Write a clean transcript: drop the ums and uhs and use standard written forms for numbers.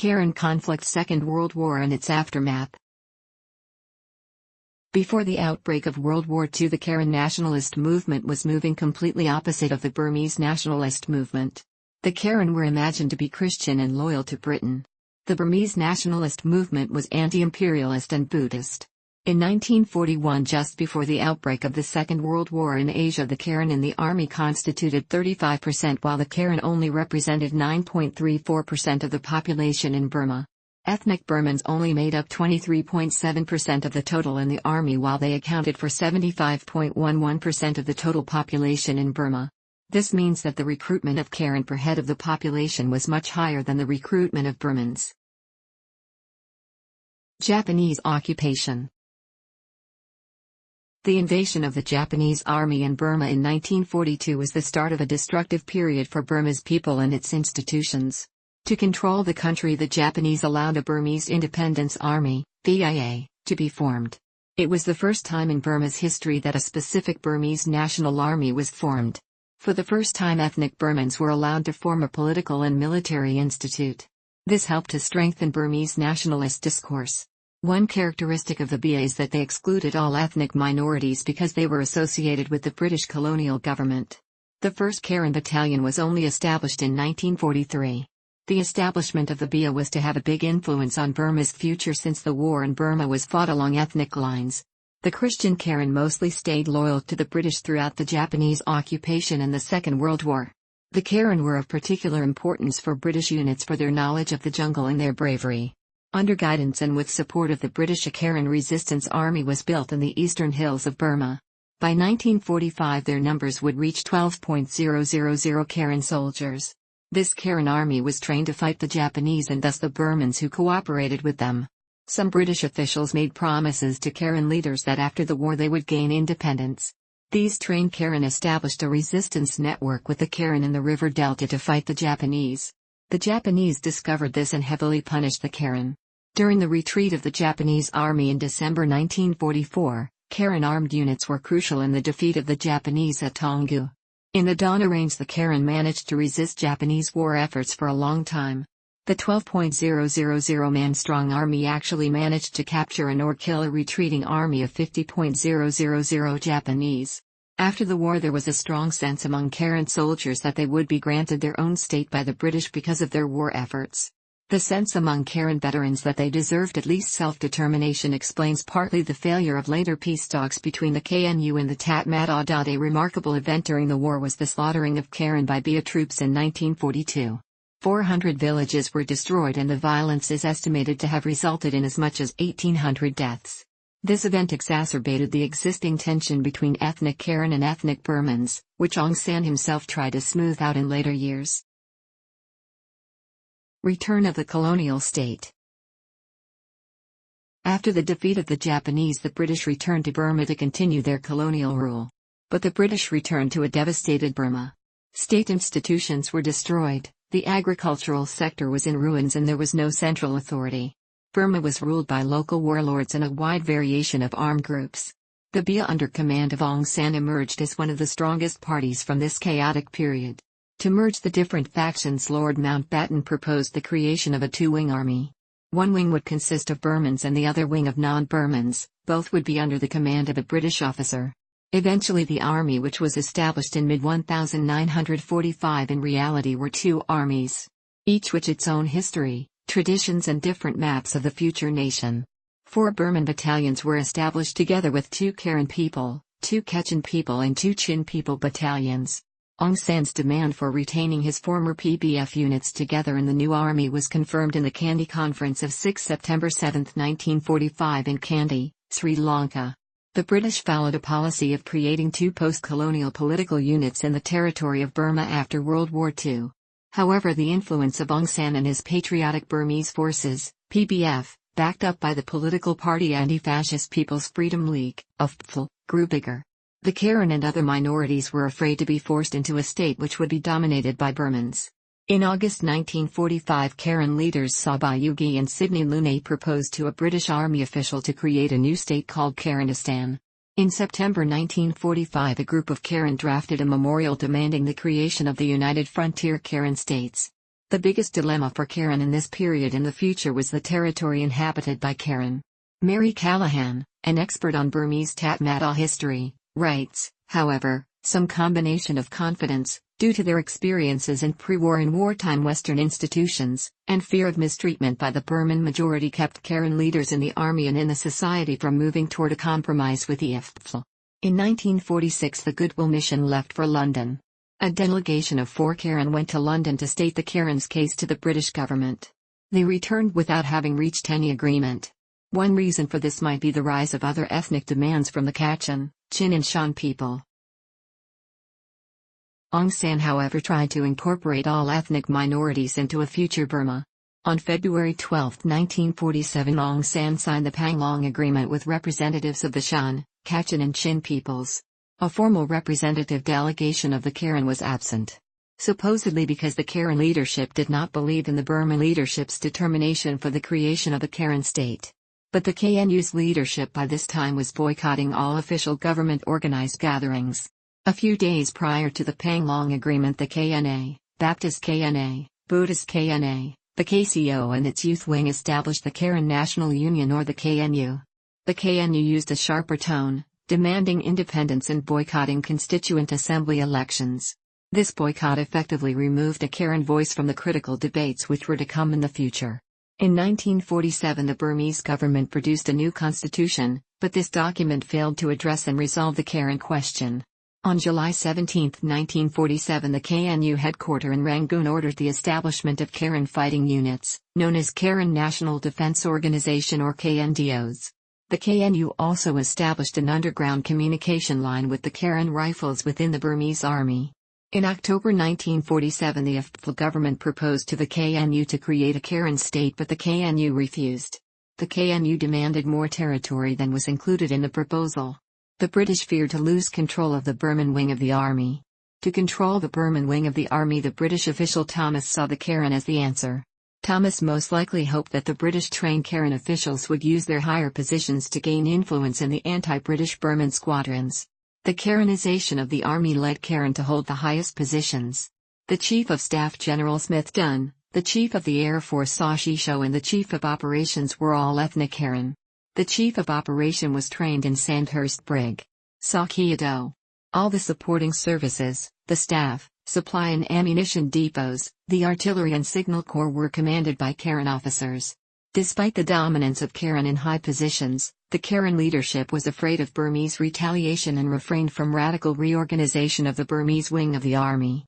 Karen conflict, Second World War and its aftermath. Before the outbreak of World War II, the Karen nationalist movement was moving completely opposite of the Burmese nationalist movement. The Karen were imagined to be Christian and loyal to Britain. The Burmese nationalist movement was anti-imperialist and Buddhist. In 1941, just before the outbreak of the Second World War in Asia, the Karen in the army constituted 35%, while the Karen only represented 9.34% of the population in Burma. Ethnic Burmans only made up 23.7% of the total in the army, while they accounted for 75.11% of the total population in Burma. This means that the recruitment of Karen per head of the population was much higher than the recruitment of Burmans. Japanese occupation. The invasion of the Japanese army in Burma in 1942 was the start of a destructive period for Burma's people and its institutions. To control the country, the Japanese allowed a Burmese Independence Army, BIA, to be formed. It was the first time in Burma's history that a specific Burmese national army was formed. For the first time, ethnic Burmans were allowed to form a political and military institute. This helped to strengthen Burmese nationalist discourse. One characteristic of the BIA is that they excluded all ethnic minorities because they were associated with the British colonial government. The first Karen battalion was only established in 1943. The establishment of the BIA was to have a big influence on Burma's future, since the war in Burma was fought along ethnic lines. The Christian Karen mostly stayed loyal to the British throughout the Japanese occupation and the Second World War. The Karen were of particular importance for British units for their knowledge of the jungle and their bravery. Under guidance and with support of the British, a Karen resistance army was built in the eastern hills of Burma. By 1945, their numbers would reach 12,000 Karen soldiers. This Karen army was trained to fight the Japanese and thus the Burmans who cooperated with them. Some British officials made promises to Karen leaders that after the war they would gain independence. These trained Karen established a resistance network with the Karen in the river delta to fight the Japanese. The Japanese discovered this and heavily punished the Karen. During the retreat of the Japanese army in December 1944, Karen armed units were crucial in the defeat of the Japanese at Taungoo. In the Dana Range, the Karen managed to resist Japanese war efforts for a long time. The 12,000-man strong army actually managed to capture and or kill a retreating army of 50,000 Japanese. After the war, there was a strong sense among Karen soldiers that they would be granted their own state by the British because of their war efforts. The sense among Karen veterans that they deserved at least self-determination explains partly the failure of later peace talks between the KNU and the Tatmadaw. A remarkable event during the war was the slaughtering of Karen by BIA troops in 1942. 400 villages were destroyed and the violence is estimated to have resulted in as much as 1,800 deaths. This event exacerbated the existing tension between ethnic Karen and ethnic Burmans, which Aung San himself tried to smooth out in later years. Return of the colonial state. After the defeat of the Japanese, the British returned to Burma to continue their colonial rule. But the British returned to a devastated Burma. State institutions were destroyed, the agricultural sector was in ruins and there was no central authority. Burma was ruled by local warlords and a wide variation of armed groups. The BIA under command of Aung San emerged as one of the strongest parties from this chaotic period. To merge the different factions, Lord Mountbatten proposed the creation of a two-wing army. One wing would consist of Burmans and the other wing of non-Burmans, both would be under the command of a British officer. Eventually the army, which was established in mid-1945, in reality were two armies, each with its own history, traditions and different maps of the future nation. 4 Burman battalions were established together with 2 Karen people, 2 Kachin people and 2 Chin people battalions. Aung San's demand for retaining his former PBF units together in the new army was confirmed in the Kandy Conference of 6 September 7, 1945 in Kandy, Sri Lanka. The British followed a policy of creating 2 post-colonial political units in the territory of Burma after World War II. However, the influence of Aung San and his Patriotic Burmese Forces, PBF, backed up by the political party Anti-Fascist People's Freedom League, UFPFL, grew bigger. The Karen and other minorities were afraid to be forced into a state which would be dominated by Burmans. In August 1945, Karen leaders Sabayugi and Sidney Lunay proposed to a British Army official to create a new state called Karanistan. In September 1945, a group of Karen drafted a memorial demanding the creation of the United Frontier Karen States. The biggest dilemma for Karen in this period in the future was the territory inhabited by Karen. Mary Callahan, an expert on Burmese Tatmadaw history, writes, however, some combination of confidence, due to their experiences in pre-war and wartime Western institutions, and fear of mistreatment by the Burman majority kept Karen leaders in the army and in the society from moving toward a compromise with the IFPL. In 1946 the Goodwill Mission left for London. A delegation of 4 Karen went to London to state the Karen's case to the British government. They returned without having reached any agreement. One reason for this might be the rise of other ethnic demands from the Kachin, Chin and Shan people. Aung San however tried to incorporate all ethnic minorities into a future Burma. On February 12, 1947 Aung San signed the Panglong Agreement with representatives of the Shan, Kachin and Chin peoples. A formal representative delegation of the Karen was absent. Supposedly because the Karen leadership did not believe in the Burma leadership's determination for the creation of a Karen state. But the KNU's leadership by this time was boycotting all official government-organized gatherings. A few days prior to the Panglong Agreement the KNA, Baptist KNA, Buddhist KNA, the KCO and its youth wing established the Karen National Union or the KNU. The KNU used a sharper tone, demanding independence and boycotting constituent assembly elections. This boycott effectively removed a Karen voice from the critical debates which were to come in the future. In 1947 the Burmese government produced a new constitution, but this document failed to address and resolve the Karen question. On July 17, 1947 the KNU headquarters in Rangoon ordered the establishment of Karen fighting units, known as Karen National Defense Organization or KNDOs. The KNU also established an underground communication line with the Karen Rifles within the Burmese army. In October 1947 the IFPL government proposed to the KNU to create a Karen state but the KNU refused. The KNU demanded more territory than was included in the proposal. The British feared to lose control of the Burman wing of the army. To control the Burman wing of the army the British official Thomas saw the Karen as the answer. Thomas most likely hoped that the British-trained Karen officials would use their higher positions to gain influence in the anti-British Burman squadrons. The Karenization of the army led Karen to hold the highest positions. The Chief of Staff General Smith Dunn, the Chief of the Air Force Saw Shisho and the Chief of Operations were all ethnic Karen. The Chief of Operation was trained in Sandhurst Brig. Saw Kyoto. All the supporting services, the staff, supply and ammunition depots, the artillery and signal corps were commanded by Karen officers. Despite the dominance of Karen in high positions, the Karen leadership was afraid of Burmese retaliation and refrained from radical reorganization of the Burmese wing of the army.